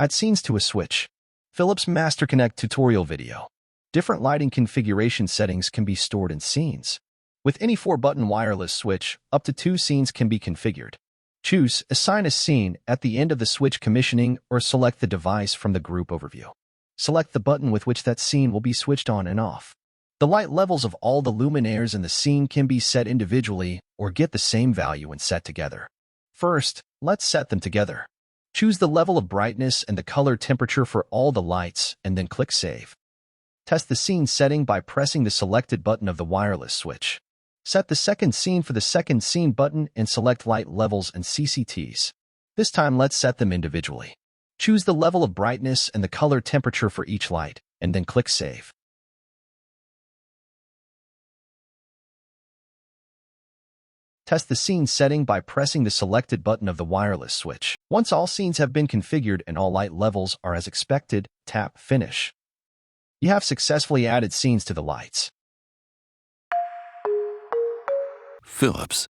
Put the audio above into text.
Add scenes to a switch. Philips MasterConnect tutorial video. Different lighting configuration settings can be stored in scenes. With any 4-button wireless switch, up to 2 scenes can be configured. Choose Assign a scene at the end of the switch commissioning or select the device from the group overview. Select the button with which that scene will be switched on and off. The light levels of all the luminaires in the scene can be set individually or get the same value when set together. First, let's set them together. Choose the level of brightness and the color temperature for all the lights and then click Save. Test the scene setting by pressing the selected button of the wireless switch. Set the second scene for the second scene button and select light levels and CCTs. This time let's set them individually. Choose the level of brightness and the color temperature for each light, and then click Save. Test the scene setting by pressing the selected button of the wireless switch. Once all scenes have been configured and all light levels are as expected, tap Finish. You have successfully added scenes to the lights. Philips